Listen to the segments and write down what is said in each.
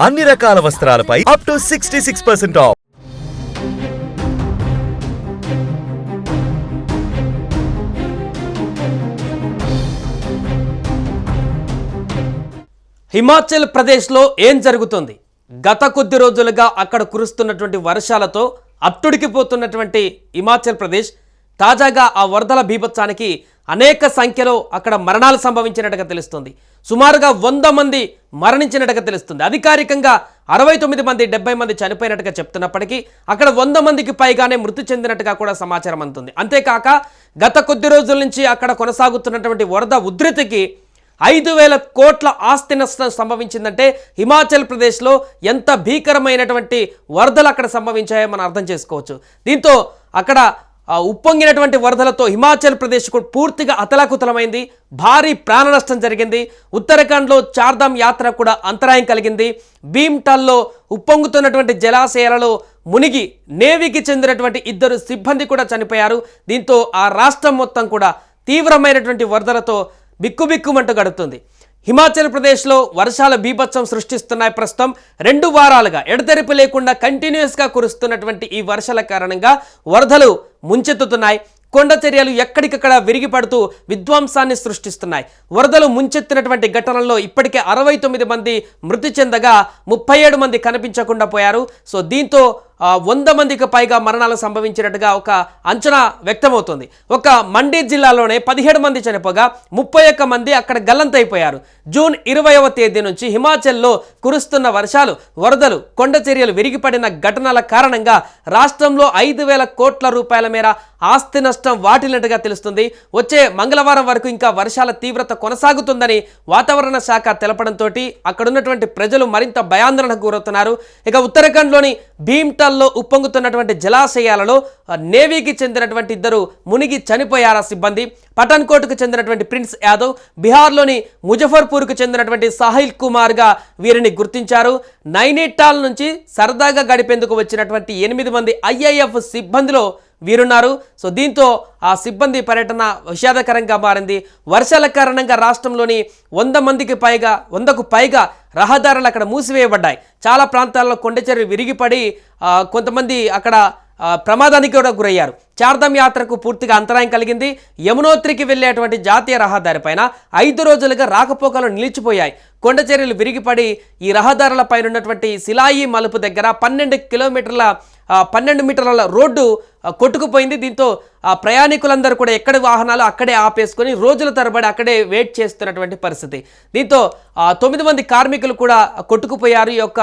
అన్ని రకాల వస్త్రాలపై up to 66% of. Himachal ప్రదేశ్లో ఏం జరుగుతుంది? గత కొద్ది రోజులుగా అక్కడ కురుస్తున్నటువంటి వర్షాలతో అట్టుడికిపోతున్నటువంటి హిమాచల్ ప్రదేశ్ తాజాగా ఆ వరదల బీభత్సానికి అనేక సంఖ్యలో అక్కడ మరణాలు సంభవించినట్టుగా తెలుస్తుంది. సుమారుగా 100 మంది మరణించినట్టుగా తెలుస్తుంది. అధికారికంగా 69 మంది 70 మంది చనిపోయినట్టుగా చెప్తున్నప్పటికీ అక్కడ 100 మందికి పైగానే మృతి చెందినట్టుగా కూడా సమాచారం అందుతుంది. అంతేకాక గత కొద్ది రోజుల నుంచి అక్కడ కొనసాగుతున్నటువంటి వరద ఉధృతికి 5,000 కోట్ల ఆస్తి నష్టం సంభవించిందంటే హిమాచల్ ప్రదేశ్లో ఎంత భీకరమైనటువంటి వరదలు అక్కడ సంభవించాయో మనం అర్థం చేసుకోవచ్చు. దీంతో అక్కడ ఉప్పొంగినటువంటి వరదలతో హిమాచల్ ప్రదేశ్ పూర్తిగా అతలాకుతలమైంది. భారీ ప్రాణ నష్టం జరిగింది. ఉత్తరాఖండ్లో చార్ధామ్ యాత్ర కూడా అంతరాయం కలిగింది. భీమ్టాల్లో ఉప్పొంగుతున్నటువంటి జలాశయాలలో మునిగి నేవీకి చెందినటువంటి 2 సిబ్బంది కూడా చనిపోయారు. దీంతో ఆ రాష్ట్రం మొత్తం కూడా తీవ్రమైనటువంటి వరదలతో బిక్కుబిక్కుమంటూ గడుపుతుంది. హిమాచల్ ప్రదేశ్లో వర్షాల బీభత్సం సృష్టిస్తున్నాయి. ప్రస్తుతం 2 వారాలుగా ఎడతెరిపి లేకుండా కంటిన్యూస్గా కురుస్తున్నటువంటి ఈ వర్షాల కారణంగా వరదలు ముంచెత్తుతున్నాయి. కొండ చర్యలు ఎక్కడికక్కడ విరిగిపడుతూ విధ్వంసాన్ని సృష్టిస్తున్నాయి. వరదలు ముంచెత్తినటువంటి ఘటనల్లో ఇప్పటికే 69 మంది మృతి చెందగా 37 మంది కనిపించకుండా పోయారు. సో దీంతో 100 మందికి పైగా మరణాలు సంభవించినట్టుగా ఒక అంచనా వ్యక్తమవుతుంది. ఒక మండి జిల్లాలోనే 17 మంది చనిపోగా 31 మంది అక్కడ గల్లంతైపోయారు. జూన్ 20వ తేదీ నుంచి హిమాచల్లో కురుస్తున్న వర్షాలు, వరదలు, కొండ చర్యలు విరిగిపడిన ఘటనల కారణంగా రాష్ట్రంలో 5,000 కోట్ల రూపాయల మేర ఆస్తి నష్టం వాటిల్లినట్టుగా తెలుస్తుంది. వచ్చే మంగళవారం వరకు ఇంకా వర్షాల తీవ్రత కొనసాగుతుందని వాతావరణ శాఖ తెలపడంతో అక్కడ ఉన్నటువంటి ప్రజలు మరింత భయాందోళనకు గురవుతున్నారు. ఇక ఉత్తరాఖండ్లోని భీమ్టాల్లో ఉప్పొంగుతున్నటువంటి జలాశయాలలో నేవీకి చెందినటువంటి 2 మునిగి చనిపోయారు సిబ్బంది. పఠాన్కోట్కు చెందినటువంటి ప్రిన్స్ యాదవ్, బీహార్లోని ముజఫర్పూర్కు చెందినటువంటి సాహిల్ కుమార్గా వీరిని గుర్తించారు. నైనిటాల్ నుంచి సరదాగా గడిపేందుకు వచ్చినటువంటి 8 మంది IIF సిబ్బందిలో వీరున్నారు. సో దీంతో ఆ సిబ్బంది పర్యటన విషాదకరంగా మారింది. వర్షాల కారణంగా రాష్ట్రంలోని 100కు పైగా రహదారులు అక్కడ మూసివేయబడ్డాయి. చాలా ప్రాంతాల్లో కొండచర్యలు విరిగిపడి కొంతమంది అక్కడ ప్రమాదానికి కూడా గురయ్యారు. చార్ధామ్ యాత్రకు పూర్తిగా అంతరాయం కలిగింది. యమునోత్రికి వెళ్ళేటువంటి జాతీయ రహదారి పైన 5 రోజులుగా రాకపోకలు నిలిచిపోయాయి. కొండచర్యలు విరిగిపడి ఈ రహదారుల పైన ఉన్నటువంటి సిలాయి మలుపు దగ్గర 12 మీటర్ల రోడ్డు కొట్టుకుపోయింది. దీంతో ప్రయాణికులందరూ కూడా ఎక్కడి వాహనాలు అక్కడే ఆపేసుకొని రోజుల తరబడి అక్కడే వెయిట్ చేస్తున్నటువంటి పరిస్థితి. దీంతో 9 మంది కార్మికులు కూడా కొట్టుకుపోయారు. ఈ యొక్క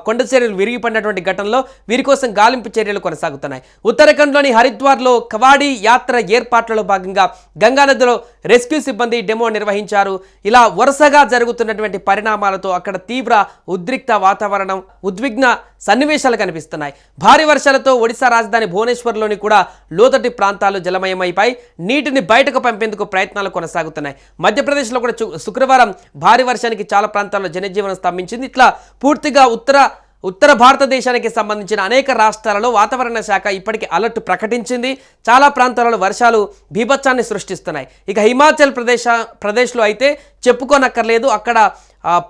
కొండ చర్యలు విరిగిపడినటువంటి ఘటనలో వీరి కోసం గాలింపు చర్యలు కొనసాగుతున్నాయి. ఉత్తరాఖండ్లోని హరిద్వార్లో కవాడీ యాత్ర ఏర్పాట్లలో భాగంగా గంగానదిలో రెస్క్యూ సిబ్బంది డెమో నిర్వహించారు. ఇలా వరుసగా జరుగుతున్నటువంటి పరిణామాలతో అక్కడ తీవ్ర ఉద్రిక్త వాతావరణం, ఉద్విగ్న సన్నివేశాలు కనిపిస్తున్నాయి. భారీ వర్షాలతో ఒడిశా రాజధాని భువనేశ్వర్లోని కూడా లోతటి ప్రాంతాలు జలమయమైపోయి నీటిని బయటకు పంపేందుకు ప్రయత్నాలు కొనసాగుతున్నాయి. మధ్యప్రదేశ్లో కూడా శుక్రవారం భారీ వర్షానికి చాలా ప్రాంతాల్లో జనజీవనం స్తంభించింది. ఇట్లా పూర్తిగా ఉత్తర భారతదేశానికి సంబంధించిన అనేక రాష్ట్రాలలో వాతావరణ శాఖ ఇప్పటికీ అలర్ట్ ప్రకటించింది. చాలా ప్రాంతాలలో వర్షాలు బీభత్సాన్ని సృష్టిస్తున్నాయి. ఇక హిమాచల్ ప్రదేశ్లో అయితే చెప్పుకోనక్కర్లేదు. అక్కడ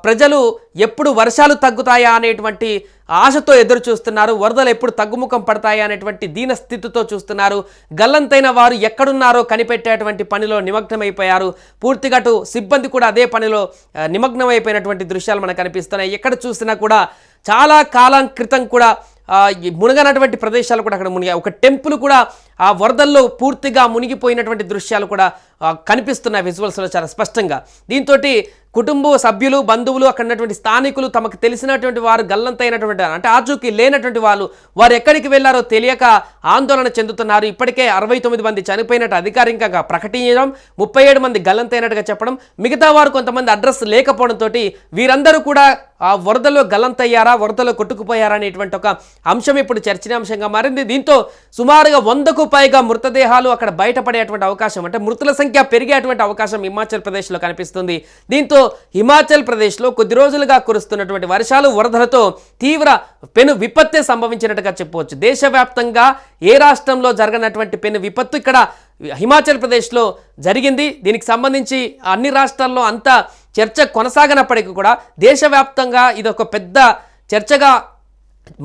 ప్రజలు ఎప్పుడు వర్షాలు తగ్గుతాయా అనేటువంటి ఆశతో ఎదురు చూస్తున్నారు. వరదలు ఎప్పుడు తగ్గుముఖం పడతాయా అనేటువంటి దీన స్థితితో చూస్తున్నారు. గల్లంతైన వారు ఎక్కడున్నారో కనిపెట్టేటువంటి పనిలో నిమగ్నమైపోయారు. పూర్తిగా సిబ్బంది కూడా అదే పనిలో నిమగ్నమైపోయినటువంటి దృశ్యాలు మనకు కనిపిస్తున్నాయి. ఎక్కడ చూసినా కూడా చాలా కాలం క్రితం కూడా మునగనటువంటి ప్రదేశాలు కూడా అక్కడ మునిగాయి. ఒక టెంపుల్ కూడా ఆ వరదల్లో పూర్తిగా మునిగిపోయినటువంటి దృశ్యాలు కూడా కనిపిస్తున్నాయి విజువల్స్లో చాలా స్పష్టంగా. దీంతో కుటుంబ సభ్యులు, బంధువులు, అక్కడ ఉన్నటువంటి స్థానికులు, తమకు తెలిసినటువంటి వారు గల్లంతైనటువంటి అంటే ఆచూకీ లేనటువంటి వారు ఎక్కడికి వెళ్లారో తెలియక ఆందోళన చెందుతున్నారు. ఇప్పటికే 69 మంది చనిపోయినట్టు అధికారికంగా ప్రకటించడం, 37 మంది గల్లంతైనట్టుగా చెప్పడం, మిగతా వారు కొంతమంది అడ్రస్ లేకపోవడంతో వీరందరూ కూడా ఆ వరదలో గల్లంతయ్యారా, వరదలో కొట్టుకుపోయారా అనేటువంటి ఒక అంశం ఇప్పుడు చర్చనీయాంశంగా మారింది. దీంతో సుమారుగా 100కు పైగా మృతదేహాలు అక్కడ బయటపడేటువంటి అవకాశం, అంటే మృతుల సంఖ్య పెరిగేటువంటి అవకాశం హిమాచల్ ప్రదేశ్లో కనిపిస్తుంది. దీంతో హిమాచల్ ప్రదేశ్లో కొద్ది రోజులుగా కురుస్తున్నటువంటి వర్షాలు, వరదలతో తీవ్ర పెను విపత్తే సంభవించినట్టుగా చెప్పవచ్చు. దేశవ్యాప్తంగా ఏ రాష్ట్రంలో జరగనటువంటి పెను విపత్తు ఇక్కడ హిమాచల్ ప్రదేశ్లో జరిగింది. దీనికి సంబంధించి అన్ని రాష్ట్రాల్లో అంతా చర్చ కొనసాగనప్పటికీ కూడా దేశవ్యాప్తంగా ఇది ఒక పెద్ద చర్చగా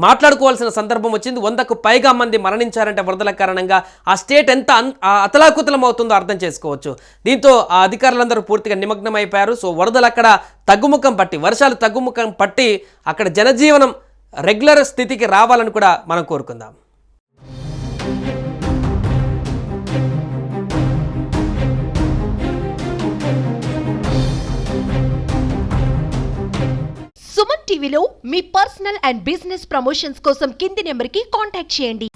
మాట్లాడుకోవాల్సిన సందర్భం వచ్చింది. 100కు పైగా మంది మరణించారంటే వరదల కారణంగా ఆ స్టేట్ ఎంత అతలాకుతలం అవుతుందో అర్థం చేసుకోవచ్చు. దీంతో ఆ అధికారులందరూ పూర్తిగా నిమగ్నమైపోయారు. సో వరదలు అక్కడ తగ్గుముఖం పట్టి, వర్షాలు తగ్గుముఖం పట్టి అక్కడ జనజీవనం రెగ్యులర్ స్థితికి రావాలని కూడా మనం కోరుకుందాం. సుమన్ టీవీలో మీ పర్సనల్ అండ్ బిజినెస్ ప్రమోషన్స్ కోసం కింది నెంబర్కి కాంటాక్ట్ చేయండి.